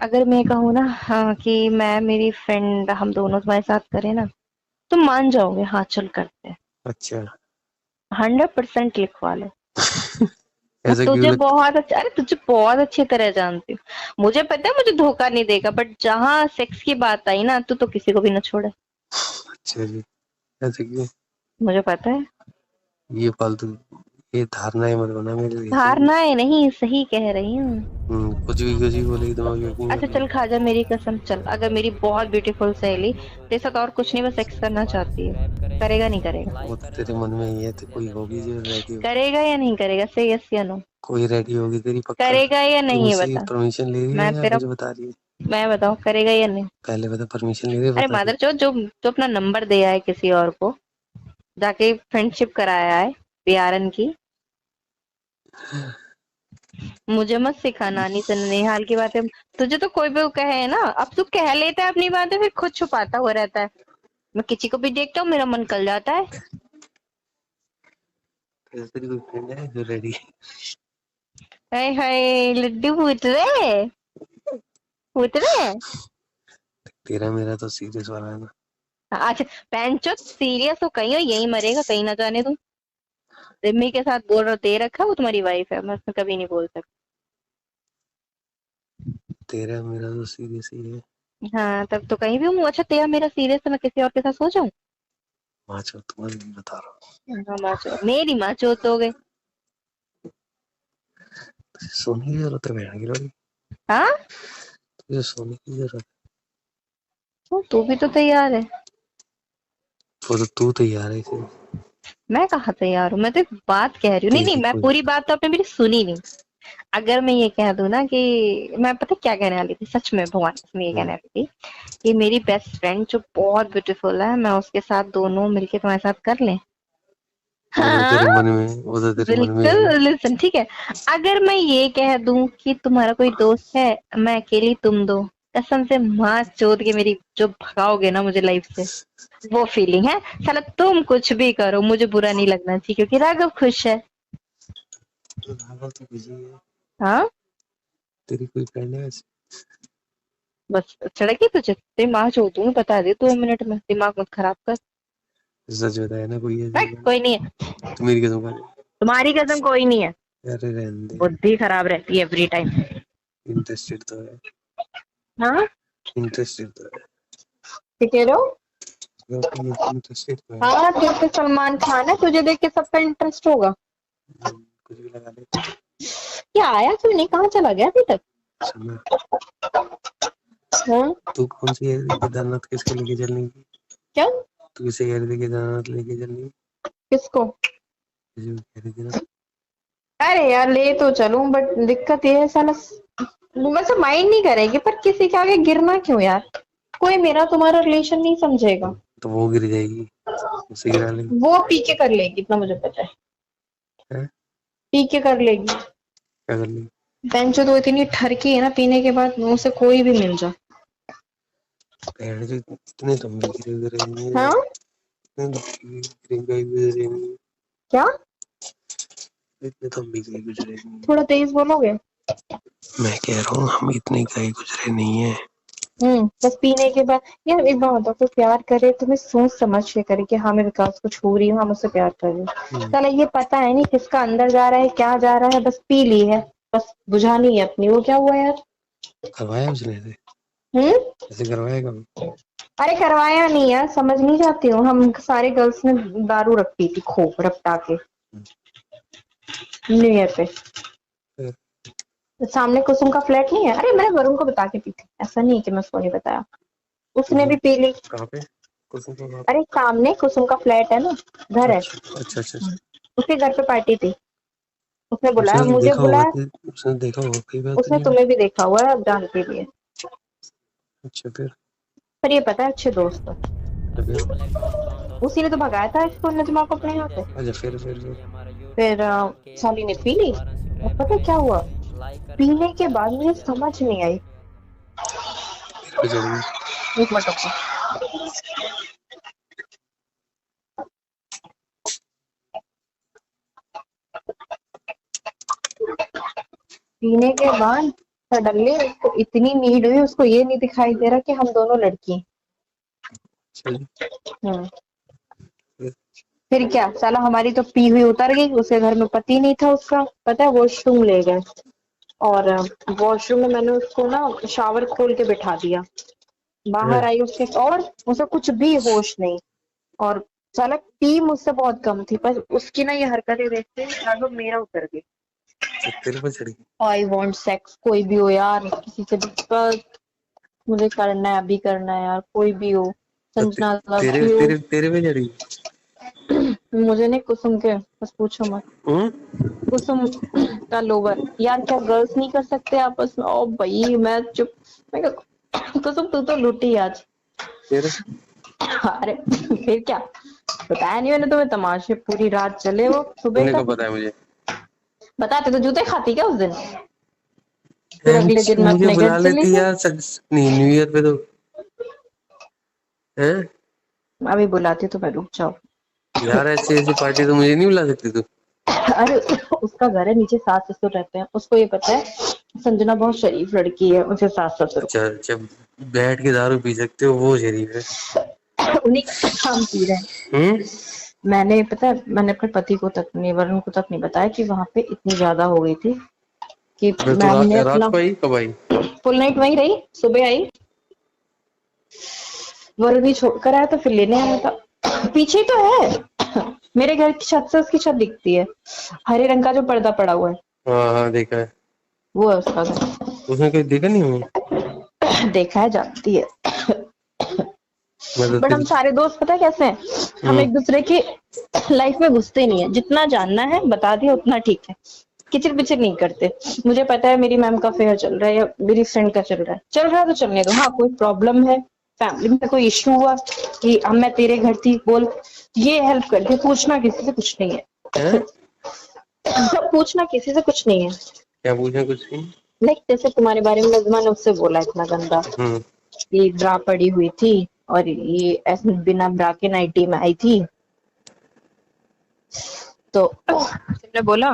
अगर मैं कहूँ ना, हाँ, कि मैं मेरी फ्रेंड हम दोनों तुम्हारे साथ करें ना, तुम मान जाओगे, हाँ चल करते हैं। अच्छा। 100% लिखवा लो। मैं ऐसा क्यों तुझे लगता? बहुत अच्छा, अरे तुझे बहुत अच्छी तरह जानती हूँ, मुझे पता है मुझे धोखा नहीं देगा, बट जहाँ सेक्स की बात आई ना, तो किसी को भी ना छोड़े। अच्छा जी। ऐसा क्यों? मुझे पता है। ये फालतू ये धारणाएं मत बना मेरे लिए, ठीक है? हारना है नहीं, सही कह रही हूँ। कुछ भी बोलेगी दिमाग में क्यों अच्छा कर चल, ले? खा जा मेरी कसम, चल, अगर मेरी बहुत ब्यूटीफुल सहेली तेरे साथ और कुछ नहीं, बस सेक्स करना चाहती है, करेगा नहीं करेगा? वो तो तेरे मन में ही है, तो कोई होगी जो रेडी हो। करेगा या नहीं करेगा? से यस या नो? कोई रेडी होगी तेरी पक्का? करेगा या तू नहीं, ये मुझसे बता। परमिशन ले रही है मैं या तेरा मुझे बता रही है? मैं बताऊं, करेगा या नहीं? पहले बता, परमिशन ले रही है, अरे बता रही मादरचोद, जो जो अपना नंबर दिया है किसी और को, जाके फ्रेंडशिप कराया है बियारन की, मुझे मत सिखा नानी से नेहाल की बातें। तुझे तो कोई भी कहे ना, अब तू कह लेता है अपनी बातें, फिर खुद छुपाता हुआ रहता है। मैं किसी को भी देखता हूँ, मेरा मन कर जाता है। है। तेरी कोई फ्रेंड है जो रेडी है? हाय हाय, लड्डू फूट रहे, फूट रहे। तेरा मेरा तो सीरियस वाला है ना। अच्छा, पैंचो सीरियस हो कहीं, हो यही मरेगा कहीं ना जाने तुम। रिमी के साथ बोल रहा दे रखा, वो तुम्हारी वाइफ है, मैं उसमें कभी नहीं बोल सकती। तेरा मेरा तो सीरियस ही है। हाँ, तब तो कहीं भी हूँ। अच्छा, तेरा मेरा सीरियस है, मैं किसी और के साथ सो जाऊं? माँ चो, तुम्हारी भी बता रहा हूँ। हाँ, माँ चोद, मेरी माँ चोद हो गई। तुझे सोने की जरूरत है बहन की लोड़ी? हाँ, तुझे सोने की जरूरत तो तू भी तो तैयार है। है? वो तो तू तैयार है इसे। मैं कहाँ तैयार हूँ, मैं तो एक बात कह रही हूँ। नहीं नहीं, तेरी मैं कोई। पूरी बात तो आपने मेरी सुनी नहीं। अगर मैं ये कह दूं ना कि मैं पता क्या कहने वाली थी, सच में भगवान कसम ये कहने वाली थी कि मेरी बेस्ट फ्रेंड जो बहुत ब्यूटीफुल है, मैं उसके साथ दोनों मिलके तुम्हारे साथ कर लें। वो तो हाँ, तेरे मन में है, वो तो तेरे मन में है बिल्कुल, ना। लिसन, ठीक है। अगर मैं ये कह दूं कि तुम्हारा कोई दोस्त है, मैं अकेली तुम दो, कसम से माँ चोद के मेरी जो भगाओगे ना मुझे लाइफ से, वो फीलिंग है। साला तुम कुछ भी करो, मुझे बुरा नहीं लगना चाहिए, क्योंकि राघव खुश है। तो राघव तो बिजी है। हाँ, तेरी कोई फ्रेंड है वैसे? बस चढ़ेगी तुझे, तेरी माँ चोद दूंगी, बता दे 2 मिनट में, दिमाग मत खराब कर। सच बताया ना, कोई ऐसी बट फ्रेंड? कोई नहीं है। तू मेरी कसम खा ले। तुम्हारी कसम कोई नहीं है। अरे रहने दे। बुद्धि खराब रहती है एवरी टाइम। इंटरेस्टेड तो है। हाँ, इंटरेस्टेड तो है। ठीक कह रहे हो। इंटरेस्टेड तो है। हाँ, तू तो सलमान खान है, तुझे देख के सबका इंटरेस्ट होगा। कुछ भी लगा ले। क्या आया क्यों नहीं, कहाँ चला गया अभी तक? सुनना। हाँ, तू कौन सी है केदारनाथ, किसको लेके चलने की? क्या? तू किसे कह रही थी केदारनाथ लेके चलने की? किसको? किसी को कह रही थी ना? अरे यार, ले तो चलूं, बट दिक्कत ये है साला, वैसे माइंड नहीं करेगी, पर किसी के आगे गिरना क्यों यार? कोई मेरा तुम्हारा रिलेशन नहीं समझेगा। तो वो गिर जाएगी, उसे गिरा लेगी। वो पी के कर लेगी, इतना मुझे पता है। है? पी के कर लेगी। क्या कर लेगी? बेंचो तो इतनी ठरकी है ना, पीने के बाद मुंह से कोई भी मिल जा। बहन जो इतने तो हम भी गिरे गिरे नहीं है। हाँ, इतने तो गिरे गुजरे नहीं। क्या? इतने तो हम भी गए गुजरे नहीं है। थोड़ा तेज बोलोगे? मैं कह रहा हूँ हम इतने गए गुजरे नहीं है। बस पीने के बाद। यार एक बात बताओ, कोई प्यार करे तो मैं सोच समझ के करे कि हाँ मैं विकास को छू रही हूँ, हम उससे प्यार कर रही हूँ। हम्म, साला ये पता है नहीं किसका अंदर जा रहा है, क्या जा रहा है, बस पी ली है, बस बुझानी है अपनी, वो क्या हुआ यार? करवाया उसने ऐसे? हम्म। ऐसे करवाया कभी? अरे करवाया नहीं यार, समझ नहीं जाती हूँ, हम सारे गर्ल्स ने दारू रखी थी खूब रपटा के न्यू ईयर पे। फिर? तो सामने कुसुम का फ्लैट नहीं है, अरे मैंने वरुण को बता के पी थी, ऐसा नहीं है कि मैं उसको नहीं बताया। उसने कुसुम भी पी ली। कहाँ पे? कुसुम को कहाँ अरे सामने कुसुम का फ्लैट है ना, पे? घर है, अच्छा अच्छा अच्छा अच्छा। उसके घर पे पार्टी थी। उसने बुलाया, उसने मुझे देखा होगा बुलाया। उसने देखा होगा, कई बात उसने नहीं है। तुम्हें भी देखा हुआ है, अब जानती भी है। अच्छा फिर? पर ये पता है अच्छे दोस्त हो। तो फिर? उसी ने तो भगाया था इसको नजमा को अपने यहाँ से। अच्छा फिर? फिर साली ने पी ली। और पता है क्या हुआ? पीने के बाद मुझे समझ नहीं आई। फिर पे चढ़ गई। एक मिनट रुको। पीने के बाद सडनली उसको इतनी नीड हुई, उसको ये नहीं दिखाई दे रहा कि हम दोनों लड़की हैं। चलिए। हम्म। फिर क्या, साला हमारी तो पी हुई उतर गई, उसके घर में पति नहीं था उसका, पता है वॉशरूम ले गए, और वॉशरूम में मैंने उसको ना शावर खोल के बिठा दिया, बाहर आई उसके और उसे कुछ भी होश नहीं, और साला पी मुझसे बहुत कम थी, पर उसकी ना ये हरकतें देखते लगभग मेरा उतर गई। तेरे पर चढ़ गई। आई वांट सेक्स, कोई भी हो यार, किसी से भी, बस मुझे करना है, अभी करना है यार, कोई भी हो, तो संजना लव तेरे यू। तेरे तेरे पे चढ़ गई। मुझे नहीं, कुसुम के, बस पूछो मत। कुसुम का लोवर यार, क्या गर्ल्स नहीं कर सकते आपस में? ओ भाई मैं चुप, मैं कहा, कुसुम तू तो लूटी आज। तेरे अरे फिर क्या, बताया नहीं मैंने तुम्हें, तमाशे पूरी रात चले वो सुबह तूने तक। कब बताया मुझे? बताते तो जूते खाती क्या उस दिन? फिर अगले दिन मैं मुझे अपने घर बुला चली लेती गई। यार, नहीं न्यू ईयर पे तो है अभी बुलाती तो मैं, रुक जाओ। यार, ऐसी ऐसी पार्टी तो मुझे नहीं बुला सकती तू। अरे उसका घर है नीचे, सास ससुर रहते हैं, उसको ये पता है संजना बहुत शरीफ लड़की है, उसे सास ससुर अच्छा अच्छा, बैठ के दारू पी सकते हो वो शरीफ है। उन्हीं का काम पी रहे हैं। हम्म। मैंने पता है, मैंने अपने पति को तक नहीं, वरुण को तक नहीं बताया कि वहां पे इतनी ज्यादा हो गई थी कि फिर तो मैम ने रात अपना को आई, कब आई? फुल नाइट वहीं रही, सुबह आई, वरुण भी छोड़कर आया तो फिर लेने आया था। पीछे तो है मेरे घर की छत से उसकी छत दिखती है, हरे रंग का जो पर्दा पड़ा हुआ है, हाँ हाँ, देखा है। वो है उसका घर। उसने कोई देखा नहीं हमें? देखा है, जानती है। मतलब बट हम तेरी। सारे दोस्त पता है कैसे हैं, हम एक दूसरे की लाइफ में घुसते नहीं है, जितना जानना है बता दिया उतना ठीक है, किचिर पिचिर नहीं करते। मुझे पता है मेरी मैम का अफेयर चल रहा है या मेरी फ्रेंड का चल रहा है तो चलने दो, हाँ कोई प्रॉब्लम है, फैमिली में कोई इशू हुआ कि अब मैं तेरे घर थी बोल, ये हेल्प कर दे, पूछना किसी से कुछ नहीं है। हैं? पूछना किसी से कुछ नहीं है। क्या पूछा? कुछ नहीं। लाइक जैसे तुम्हारे बारे में नज़मा ने उससे बोला इतना गंदा, हम्म। ये ब्रा पड़ी हुई थी और ये ऐसे बिना ब्रा के नाइटी में आई थी, तो तुमने बोला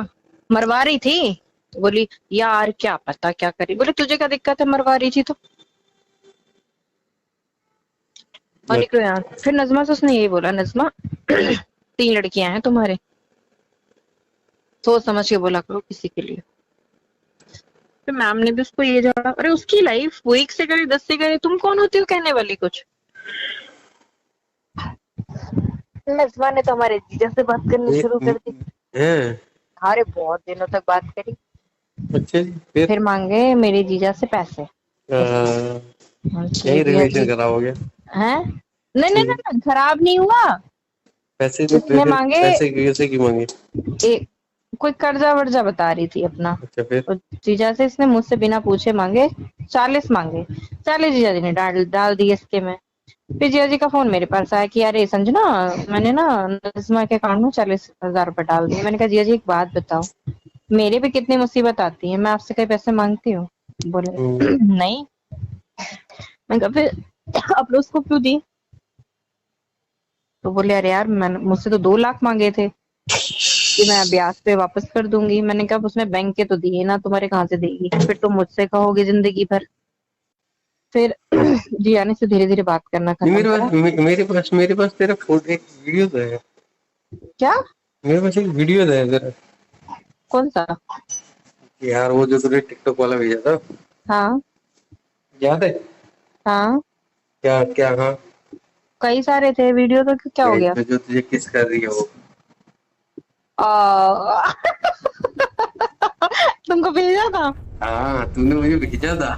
मरवा रही थी, तो बोली यार क्या पता क्या करी, बोले तुझे क्या दिक्कत है, मरवा रही थी तो, और निकलो यहाँ। फिर नज़मा से उसने यही बोला, नज़मा 3 लड़कियां हैं तुम्हारे, सोच समझ के बोला करो किसी के लिए। फिर मैम ने भी उसको ये जवाब, अरे उसकी लाइफ वो 1 से करे 10 से करे, तुम कौन होती हो कहने वाली कुछ। नज़मा ने तो हमारे जीजा से बात करनी शुरू कर दी। हैं? अरे बहुत दिनों तक बात करी। अच्छा, फिर फिर मांगे मेरे जीजा से पैसे। यही जीजा रिलेशन जी खराब हो गया। हैं, नहीं नहीं नहीं, खराब नहीं हुआ। पैसे तो इसने फिर मांगे पैसे कैसे की मांगे? एक, कोई कर्जा वर्जा बता रही थी अपना, अच्छा, फिर? और जीजा से इसने मुझसे बिना पूछे मांगे 40 मांगे। 40 जीजा जी ने डाल डाल दिए इसके में। फिर जीजा जी का फोन मेरे पास आया कि अरे संजना, मैंने ना नज़मा के अकाउंट में 40,000 रुपए डाल दिए। मैंने कहा जीजा जी एक बात बताओ, मेरे भी कितनी मुसीबत आती है, मैं आपसे कई पैसे मांगती हूँ? बोले नहीं। मैं कहा फिर आपने उसको क्यों दी? तो बोले अरे यार मैंने, मुझसे तो 2 लाख मांगे थे कि मैं ब्याज पे वापस कर दूंगी। मैंने कहा उसने बैंक के तो दिए ना, तुम्हारे कहाँ से देगी, फिर तुम मुझसे कहोगे जिंदगी भर। फिर जियाने से धीरे धीरे बात करना नहीं, खत्म करा। मेरे पास तेरा फोटो, एक वीडियो तो है। क्या? मेरे पास एक वीडियो तो है तेरा। कौन सा? यार वो जो तूने टिकटॉक वाला भेजा था, हाँ याद है? हाँ, क्या क्या? हाँ। कई सारे थे वीडियो, तो क्या हो गया? तो जो तुझे किस कर रही है वो। आ... तुमको भेजा था? हाँ, तूने मुझे भेजा था।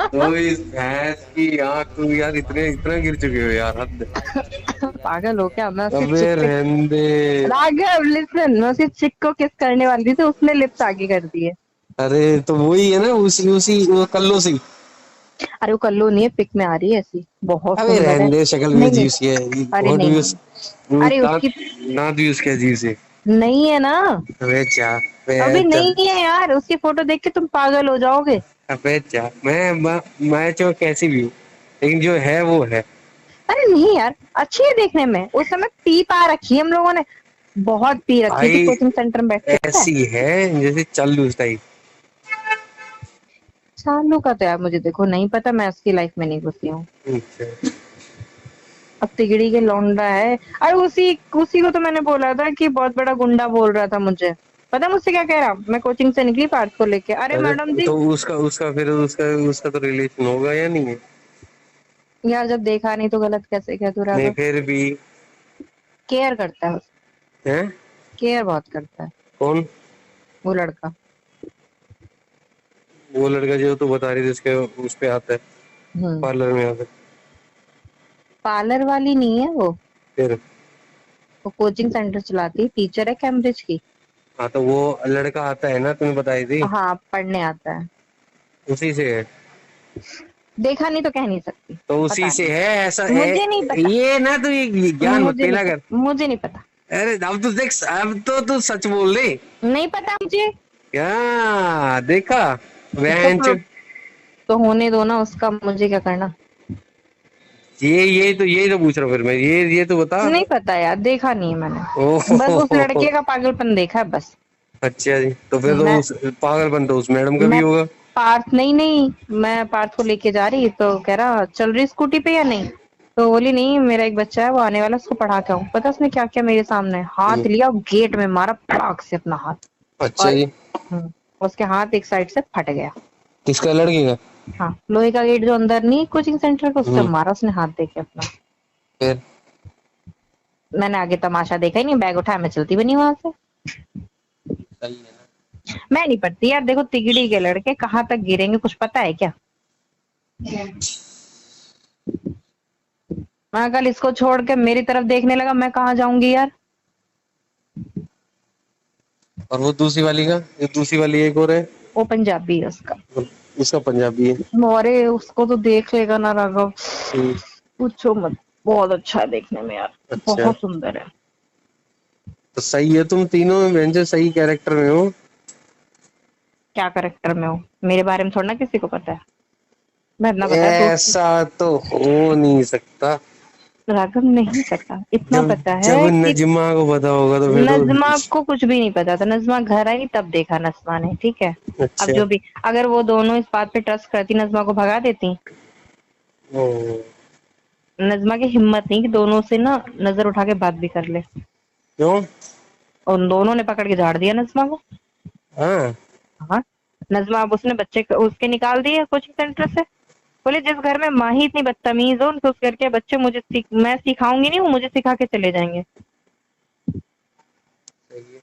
तो इस भैंस की आंख, तुम यार इतने इतना गिर चुके हो यार, हद। पागल हो क्या? मैं उसकी अबे चिक पे, रहने दे। राघव लिसन, मैं उसकी चिक को किस करने वाली थी, उसने लिप्स आगे कर दिए। अरे तो वही है ना, उसी उसी वो कल्लो सी। अरे वो कल्लू नहीं है, पिक में आ रही है ऐसी, बहुत अबे सुंदर रहने है। दे, शक्ल भी नहीं नहीं, अजीब सी है, अरे होठ नहीं भी नहीं, अरे उसकी दांत भी उसके अजीब से। नहीं है ना, अबे जा। अभी अबे चल। नहीं है यार, उसकी फोटो देख के तुम पागल हो जाओगे। अबे जा, मैं चाहे कैसी भी हूँ, लेकिन जो है वो है। अरे नहीं यार, अच्छी है देखने में, उस समय पी पा रखी है हम लोगों ने, बहुत पी रखी थी भाई कोचिंग सेंटर में बैठ के, पता है। ऐसी है जैसे चालू टाइप। शानू का तो यार मुझे देखो नहीं पता, मैं उसकी लाइफ में नहीं घुसी हूँ। अच्छा। अब तिगड़ी के लौंडा है। और उसी उसी को तो मैंने बोला था कि बहुत बड़ा गुंडा बोल रहा था मुझे। पता मुझसे क्या कह रहा, मैं कोचिंग से निकली पार्थ को लेके, अरे अरे मैडम जी। तो उसका उसका फिर उसका तो रिलेशन होगा या नहीं है? यार जब देखा नहीं तो गलत कैसे कह तू नहीं राघव। फिर भी। केयर करता है, है। केयर बहुत करता है कौन? वो लड़का। वो लड़का जो तू बता रही थी उसके उस पे आता है, हम्म। पार्लर में आता है। पार्लर वाली नहीं है वो। फिर। वो कोचिंग सेंटर चलाती है, टीचर है कैम्ब्रिज की। हाँ तो वो लड़का आता है ना, तुम्हें बताई थी। हाँ पढ़ने आता है। उसी से है। देखा नहीं तो कह नहीं सकती। तो उसी पता से है ऐसा नहीं, मुझे नहीं पता। ये ना तू ये ज्ञान मत मुझे नहीं पेला कर। पता, मुझे नहीं पता। अरे अब तो देख, अब तो तू सच बोल दे। नहीं पता मुझे। क्या देखा? तो बहन चो। तो होने दो ना उसका, मुझे क्या करना। यही तो पूछ रहा हूँ फिर मैं, ये तो बता। नहीं पता यार, देखा नहीं है मैंने, बस उस ओह। लड़के का पागलपन देखा है बस। अच्छा जी, तो फिर तो मैं उस पागलपन तो उस मैडम का भी मैं होगा। पार्थ, नहीं नहीं, मैं पार्थ को लेके जा रही तो कह रहा चल रही स्कूटी पे या नहीं। तो बोली नहीं, मेरा एक बच्चा है वो आने वाला, उसको पढ़ा के आऊं। पता उसने क्या किया, मेरे सामने हाथ लिया और गेट में मारा पटाख से अपना हाथ। अच्छा और जी। उसके हाथ एक साइड से फट गया। किसका? लड़के का? हाँ, लोहे का गेट जो अंदर नहीं कोचिंग सेंटर का, उस पे हम्म। मारा उसने हाथ देके अपना। फिर। मैंने आगे तमाशा देखा ही नहीं, बैग उठाया मैं चलती बनी वहां से। सही है ना। मैं नहीं पढ़ती यार, देखो तिगड़ी के लड़के कहाँ तक गिरेंगे कुछ पता है क्या। मैं कल इसको छोड़ के मेरी तरफ देखने लगा, मैं कहाँ जाऊंगी यार। और वो दूसरी वाली का, ये दूसरी वाली एक और है। वो पंजाबी है उसका। उसका पंजाबी है। अरे उसको तो देख लेगा ना राघव, हम्म। पूछो मत। बहुत अच्छा है देखने में यार, अच्छा। बहुत सुंदर है। तो सही है, तुम तीनों में बहन चो सही कैरेक्टर में हो। क्या करेक्टर में हो, मेरे बारे में थोड़ा ना किसी को पता है। मैं इतना पता है दोस्त। ऐसा तो हो नहीं सकता। राघव नहीं पता, इतना जब पता जब है कि नजमा को पता होगा तो फिर तो। नजमा को कुछ भी नहीं पता था। नजमा घर आई तब देखा नजमा ने, ठीक है। अब अच्छा। जो भी, अगर वो दोनों इस बात पे ट्रस्ट करती, नजमा को भगा देती। ओ। नजमा की हिम्मत नहीं कि दोनों से ना नजर उठा के बात भी कर ले। क्यों? और उन दोनों ने पकड़ के झाड़ दिया नजमा को। हाँ। हाँ। नजमा अब उसने बच्चे उसके निकाल दिए कोचिंग सेंटर से। बोले जिस घर में माँ ही इतनी बदतमीज हो, तो उस घर के बच्चे मैं सिखाऊंगी नहीं, वो मुझे सिखा के चले जाएंगे। सही है।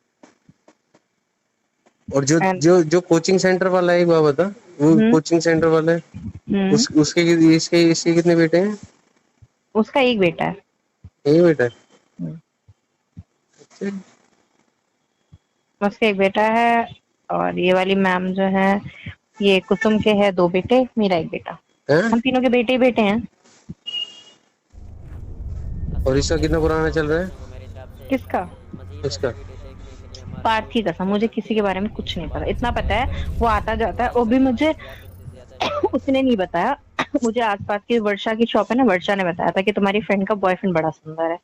और जो एंड जो जो कोचिंग सेंटर वाला है, एक बात बता। वो हम्म। कोचिंग सेंटर वाला है, हम्म। उसके इसके इसके कितने बेटे हैं? उसका एक बेटा है। यही बेटा है? हम्म, अच्छा। उसका एक बेटा है। और ये वाली मैम जो है, ये कुसुम के है दो बेटे, मेरा एक बेटा। हैं? हम तीनों के बेटे ही बेटे हैं। और इसका कितना पुराना चल रहा है? किसका? इसका। पार्थ की कसम, मुझे किसी के बारे में कुछ नहीं पता। इतना पता है वो आता जाता है, वो भी मुझे उसने नहीं बताया। मुझे आसपास की वर्षा की शॉप है ना, वर्षा ने बताया था कि तुम्हारी फ्रेंड का बॉयफ्रेंड बड़ा सुंदर है।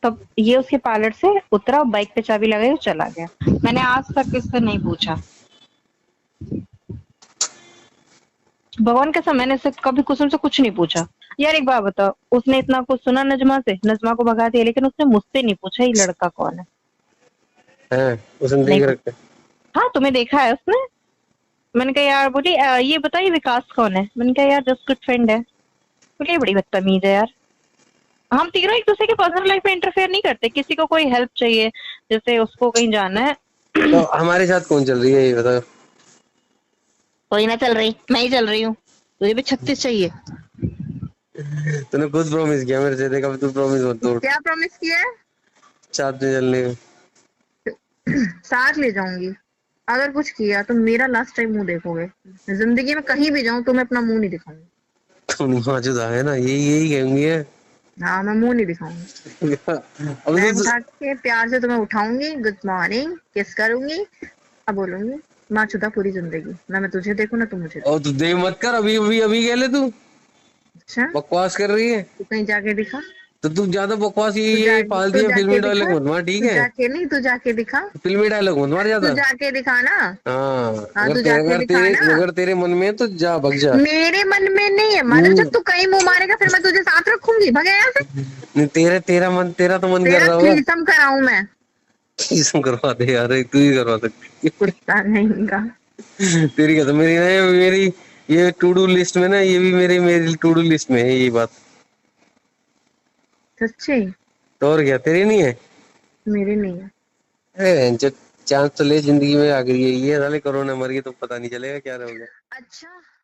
तब ये उसके पार्लर से उतरा, बाइक पे चाबी लगाई और चला गया। मैंने आज तक इससे नहीं पूछा। भगवान कसम, मैंने इससे कभी कुसुम से कुछ नहीं पूछा। यार एक बात बताओ, उसने इतना कुछ सुना नजमा से, नजमा को भगा दिया, लेकिन उसने मुझसे नहीं पूछा ये लड़का कौन है। है उसने नहीं देख पूछा। रखा है। हाँ, तुम्हें देखा है उसने। मैंने कहा यार, बोली ये बताइए विकास कौन है?" मैंने कहा यार जस्ट गुड फ्रेंड है। बोली "ये बड़ी बदतमीज है यार"। हम तीनों एक दूसरे के पर्सनल लाइफ में इंटरफेयर नहीं करते। किसी को कोई हेल्प चाहिए, जैसे उसको कहीं जाना है। तो हमारे साथ कौन चल रही है ये बताओ? कोई ना चल रही, मैं ही चल रही हूँ। तुझे भी 36 चाहिए? तूने खुद प्रॉमिस किया मेरे से, देखा तू प्रॉमिस मत तोड़। क्या प्रॉमिस किया है? साथ में चलने का। साथ ले जाऊंगी। अगर कुछ किया तो मेरा लास्ट टाइम मुंह देखोगे। जिंदगी में कहीं भी जाऊं तो मैं अपना मुंह नहीं दिखाऊंगी। तू मौजूदा है ना, यही यही कहेंगे है। हाँ, मैं मुंह नहीं दिखाऊंगी। अब मैं तो। उठा के प्यार से तुम्हें उठाऊंगी, गुड मॉर्निंग किस करूंगी, अब बोलूंगी माँ चुदा पूरी जिंदगी, ना मैं तुझे देखूं ना तू मुझे और देखो। तू दे मत कर, अभी अभी अभी कह ले तू। अच्छा, बकवास कर रही है। तू कहीं जाके दिखा। तो तू ज्यादा बकवास तू ये फालतू तू में फिल्मी जाके डायलॉग दिखा, मत मार, ठीक तू है? जाके नहीं, तू जाके दिखा, फिल्मी डायलॉग मत मार तू ज्यादा। जाके दिखा ना। हाँ, हाँ अगर तू तेरे जाके दिखा ना। अगर तेरे मन में है तो जा, भग जा। मेरे मन में नहीं है, मानो तू जब तू कहीं मुंह मारेगा फिर मैं तुझे साथ रखूंगी, भगे यहाँ से। नहीं, तेरा तो मन कर तेरा रहा होगा। थ्रीसम कराऊं मैं? इसम करवा दे यार, तू ही करवा सकती कुत्ता नहीं का। है। तेरी क्या, तो मेरी ये टू डू लिस्ट में ना, ये भी मेरी टू डू लिस्ट में है ये बात। सच्ची? तो और क्या, तेरी नहीं है? मेरे नहीं है। अरे जो चांस तो ले, जिंदगी में आ गई है ये, साले कोरोना मर गई तो पता नहीं चलेगा क्या रहोगे। अच्छा